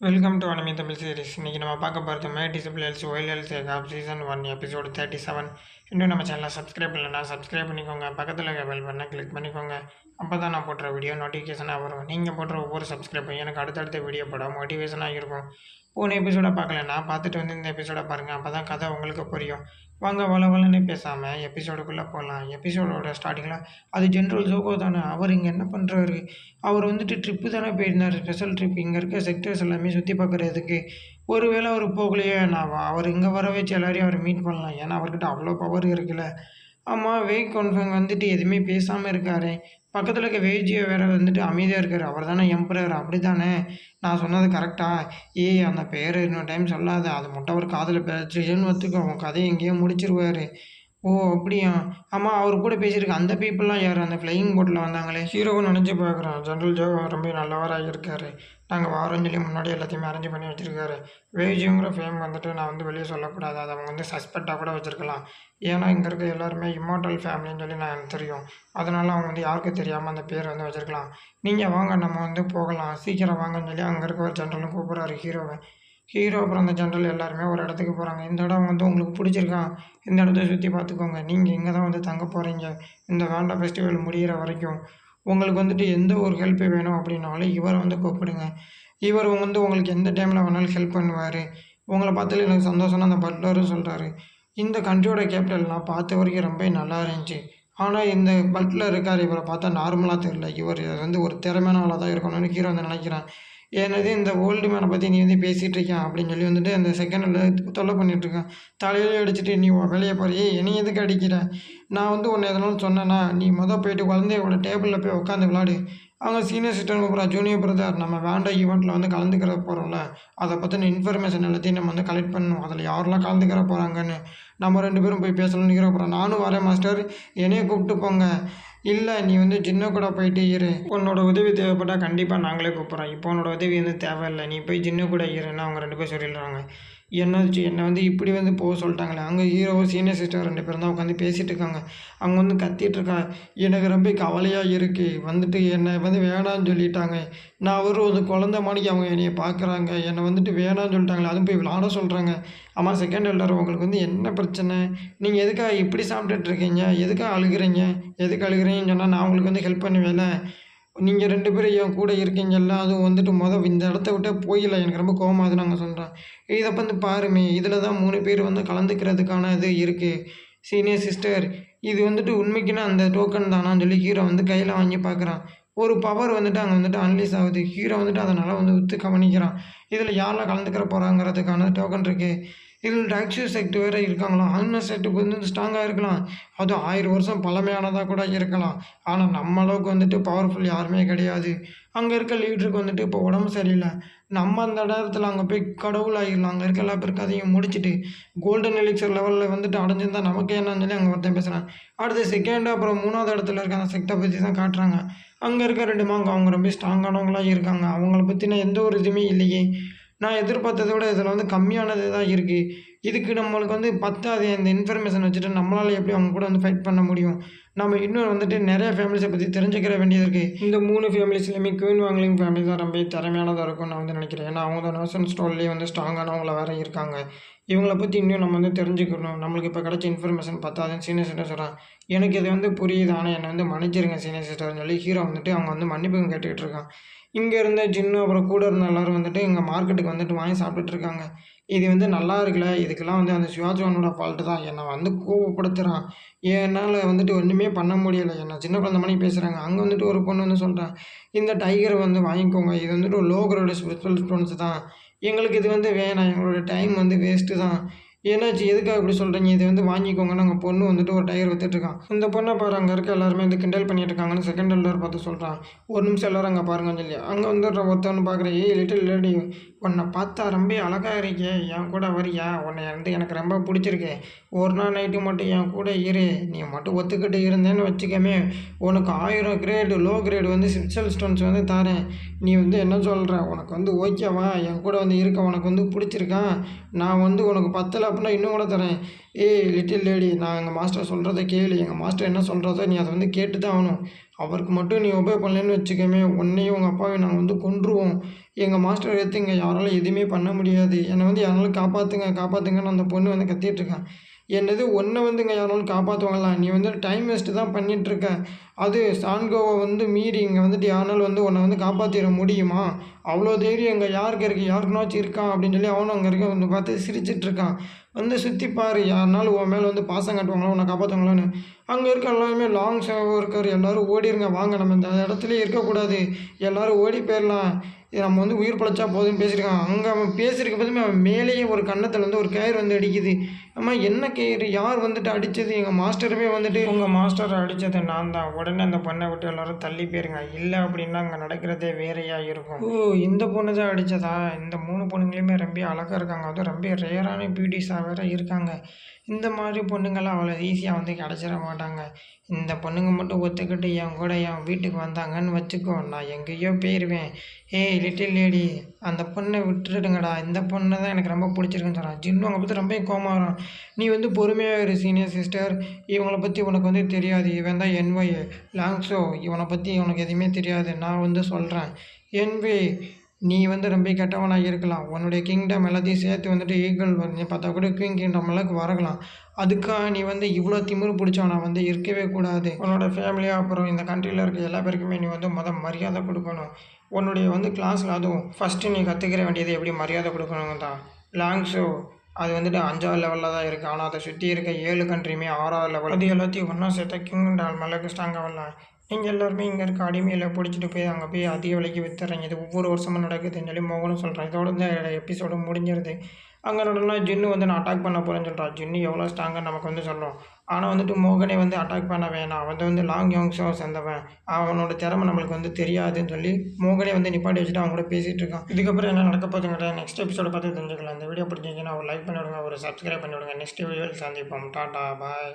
Welcome to anime Tamil series. இன்றைக்கி நம்ம பார்க்க போகிறது மல்டிபிள் எல்ஸ் ஒயில் சேகாப் சீசன் 1 எபிசோடு 37. இன்னும் நம்ம சேனலை சப்ஸ்கிரைப் இல்லைனா சப்ஸ்கிரைப் பண்ணிக்கோங்க. பக்கத்தில் இருக்க பெல் பட்டனை கிளிக் பண்ணிக்கோங்க. அப்போ தான் நான் போடுற வீடியோ நோட்டிஃபிகேஷனாக வரும். நீங்கள் போடுற ஒவ்வொரு சப்ஸ்கிரைப்பும் எனக்கு அடுத்தடுத்த வீடியோ போட மோட்டிவேஷனாக இருக்கும். போன எபிசோடை பார்க்கலன்னா பார்த்துட்டு வந்து இந்த எபிசோடை பாருங்கள். அப்போ தான் கதை உங்களுக்கு புரியும். வாங்க வளவலன்னு பேசாமல் எபிசோடுக்குள்ளே போகலாம். எபிசோடோட ஸ்டார்டிங்கில் அது ஜென்ரல் ஜோகோ தானே, அவர் இங்கே என்ன பண்ணுறாரு? அவர் வந்துட்டு ட்ரிப்பு தானே போயிருந்தார், ஸ்பெஷல் ட்ரிப். இங்கே இருக்க செக்டர்ஸ் எல்லாமே சுற்றி பார்க்குறதுக்கு. ஒருவேளை அவர் போகலையே, நான் அவர் இங்கே வர வச்சு எல்லாரையும் அவர் மீட் பண்ணலாம். ஏன்னா அவர்கிட்ட அவ்வளோ பவர் இருக்குல்ல. ஆமாம், வெயிட் கொன்ஃபங் வந்துட்டு எதுவுமே பேசாமல் இருக்காரு. பக்கத்தில் இருக்க வேஜியோ வேறு வந்துட்டு அமைதியாக இருக்கார். அவர் தானே எம்பரர், அப்படி தானே? நான் சொன்னது கரெக்டா? ஏய், அந்த பேர் இன்னொரு டைம் சொல்லாத. அது மட்டும் அவர் காதில் பேசுன்னு ஒத்துக்கோ, அவன் கதையை எங்கேயோ முடிச்சிருவார். ஓ அப்படியா? ஆமாம், அவர் கூட பேசியிருக்க அந்த பீப்புளெலாம் யார்? அந்த ஃப்ளையிங் போட்டில் வந்தாங்களே. ஹீரோவும் நினச்சி பார்க்குறான். ஜென்ரல் ஜோ ரொம்ப நல்லவராக இருக்கார். நாங்கள் வாரம் சொல்லி முன்னாடி எல்லாத்தையுமே அரேஞ்ச் பண்ணி வச்சுருக்காரு. வேஜிங்கிற ஃபேம் வந்துட்டு நான் வந்து வெளியே சொல்லக்கூடாது. அதை அவங்க வந்து சஸ்பெக்டாக கூட வச்சுருக்கலாம். ஏன்னா இங்கே இருக்க எல்லாருமே இம்மார்டல் ஃபேமிலின்னு சொல்லி நான் எனக்கு தெரியும். அதனால் அவங்க வந்து யாருக்கும் தெரியாமல் அந்த பேர் வந்து வச்சுருக்கலாம். நீங்கள் வாங்க, நம்ம வந்து போகலாம், சீக்கிரம் வாங்கன்னு சொல்லி அங்கே இருக்க ஒரு ஜென்ரலும் கூப்பிட்றாரு ஹீரோவை. ஹீரோ அப்புறம் அந்த ஜென்ரல் எல்லாருமே ஒரு இடத்துக்கு போகிறாங்க. இந்த இடம் வந்து உங்களுக்கு பிடிச்சிருக்கா? இந்த இடத்த சுற்றி பார்த்துக்கோங்க. நீங்கள் இங்கே தான் வந்து தங்க போகிறீங்க இந்த வேண்டா ஃபெஸ்டிவல் முடிகிற வரைக்கும். உங்களுக்கு வந்துட்டு எந்த ஒரு ஹெல்ப்பு வேணும் அப்படின்னாலும் இவரை வந்து கூப்பிடுங்க. இவர் வந்து உங்களுக்கு எந்த டைமில் வேணாலும் ஹெல்ப் பண்ணுவார். உங்களை பார்த்தாலே எனக்கு சந்தோஷம்னு அந்த பட்லரும் சொல்கிறாரு. இந்த கண்ட்ரியோட கேபிட்டல்லாம் பார்த்த வரைக்கும் ரொம்ப நல்லா இருந்துச்சு. ஆனால் இந்த பட்லர் இருக்கார், இவரை பார்த்தா நார்மலாக தெரியல. இவர் வந்து ஒரு திறமையான ஆளாக தான் இருக்கணும்னு ஹீரோ வந்து நினைக்கிறேன். என்னது இந்த ஓல்டு மேனை பற்றி நீ வந்து பேசிகிட்டு இருக்கியான் அப்படின்னு சொல்லி வந்துட்டு அந்த செகண்டில் தொல்லை பண்ணிகிட்ருக்கான். தலையிலே அடிச்சுட்டு நீ வெளியே போறியே, என்னை எதுக்கு அடிக்கிற? நான் வந்து உன்னை எதனாலும் சொன்னேன்னா, நீ போயிட்டு குழந்தையோட டேபிளில் போய் உட்காந்து விளாடு. அவங்க சீனியர் சிஸ்டர் கூப்பிட்றா, ஜூனியர் பிரதர், நம்ம வேண்டா ஈவெண்ட்டில் வந்து கலந்துக்கிற போகிறோம்ல, அதை பற்றின இன்ஃபர்மேஷன் எல்லாத்தையும் நம்ம வந்து கலெக்ட் பண்ணணும். அதில் யாரெல்லாம் கலந்துக்கிற போகிறாங்கன்னு நம்ம 2 பேரும் போய் பேசணும்னு போகிறோம். நானும் வரேன் மாஸ்டர், என்னையே கூப்பிட்டு போங்க. இல்லை, நீ வந்து சின்ன கூட போயிட்டு இரு. உன்னோட உதவி தேவைப்பட்டால் கண்டிப்பாக நாங்களே கூப்பிட்றோம். இப்போ உன்னோட உதவி வந்து தேவையில்லை, நீ போய் சின்ன கூட இருன்னு அவங்க 2 பேர் சொல்லிடுறாங்க. என்னாச்சு? என்னை வந்து இப்படி வந்து போக சொல்லிட்டாங்களே. அங்கே ஹீரோவும் சீனியர் சிஸ்டர் 2 பேரும் தான் உட்காந்து பேசிகிட்டு இருக்காங்க. அவங்க வந்து கத்திகிட்ருக்கா. எனக்கு ரொம்ப கவலையாக இருக்குது. வந்துட்டு என்னை வந்து வேணான்னு சொல்லிட்டாங்க. நான் ஒரு குழந்த மாணிக்கு அவங்க என்னையை பார்க்குறாங்க. என்னை வந்துட்டு வேணான்னு சொல்லிட்டாங்களே, அதுவும் போய் விளாட சொல்கிறாங்க. ஆமாம், செகண்ட் எல்லோரும் உங்களுக்கு வந்து என்ன பிரச்சனை? நீங்கள் எதுக்காக இப்படி சாப்பிட்டுட்ருக்கீங்க? எதுக்காக அழுகிறீங்க? எதுக்கு அழுகிறீங்கன்னு சொன்னால் நான் உங்களுக்கு வந்து ஹெல்ப் பண்ணுவேன்ல. நீங்கள் 2 பேரும் என் கூட இருக்கீங்கல்ல, அதுவும் வந்துட்டு இந்த இடத்த விட்டே போயிடல. எனக்கு ரொம்ப கோவமாகுது நாங்கள் சொல்கிறேன். இதை வந்து பாருமே, இதில் தான் 3 பேர் வந்து கலந்துக்கிறதுக்கான இது இருக்குது. சீனியர் சிஸ்டர், இது வந்துட்டு உண்மைக்குன்னா அந்த டோக்கன் தானான்னு சொல்லி ஹீரோ வந்து கையில் வாங்கி பார்க்குறான். ஒரு பவர் வந்துட்டு அங்கே வந்துட்டு அனலைஸ் ஆகுது. ஹீரோ வந்துட்டு அதனால் வந்து விற்று கவனிக்கிறான். இதில் யாரெல்லாம் கலந்துக்கிற போகிறாங்கிறதுக்கான டோக்கன் இருக்குது. இதில் டாக்ஸியோ செக்ட் வேறு இருக்காங்களாம். ஆன்மர் செக்ட்டுக்கு வந்து ஸ்ட்ராங்காக இருக்கலாம். அதுவும் 1000 வருஷம் பழமையானதாக கூட இருக்கலாம். ஆனால் நம்ம அளவுக்கு வந்துட்டு பவர்ஃபுல் யாருமே கிடையாது. அங்கே இருக்க லீடருக்கு வந்துட்டு இப்போ உடம்பு சரியில்லை. நம்ம அந்த இடத்துல அங்கே போய் கடவுள் ஆகிடலாம். அங்கே இருக்க எல்லா பேருக்கு அதையும் முடிச்சுட்டு கோல்டன் எலிக்சர் லெவலில் வந்துட்டு அடைஞ்சிருந்தால் நமக்கு என்னன்னு சொல்லி அங்கே ஒருத்தன் பேசுகிறான். அடுத்த செகண்டு அப்புறம் 3வது இடத்துல இருக்க அந்த செக்டை பற்றி தான் காட்டுறாங்க. அங்கே இருக்க 2 மாங்க அவங்க ரொம்ப ஸ்ட்ராங்கானவங்களாக இருக்காங்க. அவங்கள பற்றின எந்த ஒரு இதுவுமே இல்லையே. நான் எதிர்பார்த்ததை விட இதில் வந்து கம்மியானது தான் இருக்குது. இதுக்கு நம்மளுக்கு வந்து பத்தாது. இந்த இன்ஃபர்மேஷன் வச்சுட்டு நம்மளால் எப்படி அவங்க கூட வந்து ஃபைட் பண்ண முடியும்? நம்ம இன்னும் வந்துட்டு நிறைய ஃபேமிலிஸை பற்றி தெரிஞ்சுக்கிற வேண்டியது இருக்குது. இந்த 3 ஃபேமிலிஸ்லையுமே குயின் வாங்லிங் ஃபேமிலி தான் ரொம்ப திறமையானதாக இருக்கும்னு நான் வந்து நினைக்கிறேன். ஏன்னா அவங்க தான் நர்சன் ஸ்டோர்லேயே வந்து ஸ்ட்ராங்கானவங்கள வேறு இருக்காங்க. இவங்கள பற்றி இன்னும் நம்ம வந்து தெரிஞ்சுக்கணும். நம்மளுக்கு இப்போ கிடச்ச இன்ஃபர்மேஷன் பத்தாதுன்னு சீனியர் சிஸ்டர் சொல்கிறான். எனக்கு இது வந்து புரியுது, ஆனால் என்னை வந்து மன்னிச்சிருங்க சீனியர் சிஸ்டர்னு சொல்லி ஹீரோ வந்துட்டு அவங்க வந்து மன்னிப்பு கேட்டுக்கிட்டு இருக்கான். இங்கே இருந்த ஜின்னு அப்புறம் கூட இருந்த எல்லோரும் வந்துட்டு இங்கே மார்க்கெட்டுக்கு வந்துட்டு வாங்கி சாப்பிட்டுட்ருக்காங்க. இது வந்து நல்லா இருக்குல்ல, இதுக்கெல்லாம் வந்து அந்த சிவாஜிவானோட ஃபால்ட்டு தான். என்னை வந்து கோவப்படுத்துகிறான். என்னால் வந்துட்டு ஒன்றுமே பண்ண முடியலை. என்னை சின்ன குழந்த மாதிரி பேசுகிறாங்க. அங்கே வந்துட்டு ஒரு பொண்ணு வந்து சொல்கிறேன், இந்த டைகரை வந்து வாங்கிக்கோங்க, இது வந்துட்டு ஒரு லோ கிரேடு ஸ்பெஷல் ஸ்டோன்ஸ் தான், எங்களுக்கு இது வந்து வேணாம், எங்களோட டைம் வந்து வேஸ்ட்டு தான். என்னாச்சு? எதுக்காக இப்படி சொல்கிறீங்க? இது வந்து வாங்கிக்கோங்கன்னு அங்கே பொண்ணு வந்துட்டு ஒரு டைகர் விற்றுட்ருக்கான். இந்த பொண்ணை பாரு, அங்கே இருக்க எல்லாருமே வந்து கிண்டல் பண்ணிட்டு இருக்காங்கன்னு செகண்ட் எல்லோரும் பார்த்து சொல்கிறான். ஒரு நிமிஷம் எல்லோரும் அங்கே பாருங்கன்னு சொல்லி அங்கே வந்து ஒருத்தவன்னு பார்க்குறேன். ஏய் லிட்டில் லேடி, உன்னை பார்த்தா ரொம்ப அழகாக இருக்கே, என் கூட வரியா? உன்னை வந்து எனக்கு ரொம்ப பிடிச்சிருக்கு. ஒரு நாள் நைட்டு மட்டும் என் கூட இரு. நீ மட்டும் ஒத்துக்கிட்டு இருந்தேன்னு வச்சுக்கமே, உனக்கு 1000 கிரேடு லோ கிரேடு வந்து ஸ்பெஷல் ஸ்டோன்ஸ் வந்து தரேன். நீ வந்து என்ன சொல்கிற, உனக்கு வந்து ஓகேவா, என் கூட வந்து இருக்க உனக்கு வந்து பிடிச்சிருக்கா, நான் வந்து உனக்கு பத்தலை அப்படின்னா இன்னும் கூட தரேன். ஏய் லிட்டில் லேடி, நான் எங்கள் மாஸ்டர் சொல்கிறத கேளு, எங்கள் மாஸ்டர் என்ன சொல்கிறதோ நீ அதை வந்து கேட்டு தான் ஆகணும். அவருக்கு மட்டும் நீ ஒபே பண்ணலன்னு வச்சுக்கோமே, உன்னையும் உங்கள் அப்பாவையும் நாங்கள் வந்து கொன்றுவோம். எங்கள் மாஸ்டர் எடுத்து இங்கே யாராலும் எதுவுமே பண்ண முடியாது. என்னை வந்து யாராலும் காப்பாற்றுங்க காப்பாற்றுங்கன்னு அந்த பொண்ணு வந்து கத்திகிட்ருக்கான். என்னது உன்னை வந்து இங்கே யாராலும் காப்பாற்றுவாங்களா, நீ வந்து டைம் வேஸ்ட்டு தான் பண்ணிகிட்ருக்க. அது சான்கோவை வந்து மீறி இங்கே வந்துட்டு யாருனாலும் வந்து உன்னை வந்து காப்பாற்றிட முடியுமா, அவ்வளோ தைரியம் இங்கே யாருக்கு இருக்குது, யாருக்குனாச்சும் இருக்கான் அப்படின்னு சொல்லி அவனும் அங்கே இருக்க வந்து பார்த்து சிரிச்சிட்ருக்கான். வந்து சுற்றி பாரு, யாருனாலும் உன் மேலே வந்து பாசம் காட்டுவாங்களா, உன்னை காப்பாற்றுவாங்களான்னு. அங்கே இருக்க எல்லாருமே லாங் சேவ் இருக்கார், எல்லோரும் ஓடிருங்க, வாங்க நம்ம இந்த இடத்துலையே இருக்கக்கூடாது, எல்லோரும் ஓடி போயிடலாம், நம்ம வந்து உயிர் பிழைச்சா போதுன்னு பேசியிருக்கான். அங்கே அவன் பேசியிருக்க போதுமே அவன் மேலேயே ஒரு கன்னத்தில் வந்து ஒரு கயிறு வந்து அடிக்குது. அம்மா என்ன கயிறு, யார் வந்துட்டு அடித்தது, எங்கள் மாஸ்டருமே வந்துட்டு உங்கள் மாஸ்டரை அடித்தது நான் தான், உடனே அந்த பொண்ணை விட்டு எல்லோரும் தள்ளி போயிருங்க, இல்லை அப்படின்னா அங்கே நடக்கிறதே வேறையாக இருக்கும். ஓ இந்த பொண்ணு தான் அடித்ததா, இந்த 3 பொண்ணுங்களையுமே ரொம்ப அழகாக இருக்காங்க, அதுவும் ரொம்ப ரேரான பியூட்டிஸாக வேறு இருக்காங்க. இந்த மாதிரி பொண்ணுங்கள்லாம் அவ்வளோ ஈஸியாக வந்து கிடச்சிட மாட்டாங்க. இந்த பொண்ணுங்க மட்டும் ஒத்துக்கிட்டு என் கூட என் வீட்டுக்கு வந்தாங்கன்னு வச்சுக்கோ, நான் எங்கேயோ போயிடுவேன். ஏய் லிட்டில் லேடி, அந்த பொண்ணை விட்டுடுங்கடா, இந்த பொண்ணை தான் எனக்கு ரொம்ப பிடிச்சிருக்குன்னு சொல்கிறான். ஜின்னு அவங்க பற்றி ரொம்ப கோவமாக வரும். நீ வந்து பொறுமையாக இரு சீனியர் சிஸ்டர், இவங்கள பற்றி உனக்கு வந்து தெரியாது, இவன் தான் என்ஒய் லாங்ஸோ, இவனை பற்றி உனக்கு எதுவுமே தெரியாது, நான் வந்து சொல்கிறேன். என்ஒய், நீ வந்து ரொம்ப கெட்டவனாக இருக்கலாம், உன்னுடைய கிங்டம் எல்லாத்தையும் சேர்த்து வந்துட்டு ஈக்குவல் நீ பார்த்தா கூட குயின் கிங்டம் அளவுக்கு வரலாம். அதுக்காக நீ வந்து இவ்வளோ திமிரு பிடிச்சவனா வந்து இருக்கவே கூடாது. உன்னோட ஃபேமிலியாக அப்புறம் இந்த கண்ட்ரியில் இருக்க எல்லா பேருக்குமே நீ வந்து மரியாதை கொடுக்கணும். உன்னுடைய வந்து கிளாஸில் அதுவும் ஃபஸ்ட்டு நீ கற்றுக்கிற வேண்டியது எப்படி மரியாதை கொடுக்கணுங்க தான். லாங்ஸோ அது வந்துட்டு 5ஆவது லெவலில் தான் இருக்குது, ஆனால் அதை சுற்றி இருக்க 7 கண்ட்ரியுமே 6ஆவது லெவல். அது எல்லாத்தையும் ஒன்றா சேர்த்தா கிங்டம் மலைக்கு ஸ்ட்ராங்காக வரலாம். நீங்கள் எல்லாருமே இங்கே இருக்க அடிமையில் பிடிச்சிட்டு போய் அங்கே போய் அதிக விலைக்கு விற்றுறீங்க, இது ஒவ்வொரு வருஷமும் நடக்குதுன்னு சொல்லி மோகனும் சொல்கிறேன். இதோட இந்த எபிசோடு முடிஞ்சிருது. அங்கே நடனா ஜின்னு வந்து நான் அட்டாக் பண்ண போகிறேன்னு சொல்கிறான். ஜின்னு எவ்வளோ ஸ்ட்ராங்காக நமக்கு வந்து சொல்கிறோம். ஆனால் வந்துட்டு மோகனே வந்து அட்டாக் பண்ண வேணாம், வந்து லாங் யோங்ஸோ சேர்ந்தவன், அவனோட திறமை நம்மளுக்கு வந்து தெரியாதுன்னு சொல்லி மோகனே வந்து நிப்பாட்டி வச்சுட்டு அவங்க கூட பேசிகிட்டு இருக்கான். இதுக்கப்புறம் என்ன நடக்க போகுதுங்கிற நெக்ஸ்ட் எபிசோட பார்த்து தெரிஞ்சுக்கலாம். இந்த வீடியோ பிடிச்சிங்கன்னா ஒரு லைக் பண்ணிவிடுங்க, ஒரு சப்ஸ்கிரைப் பண்ணிவிடுங்க. நெக்ஸ்ட் வீடியோவில் சந்திப்போம். டாட்டா பாய்.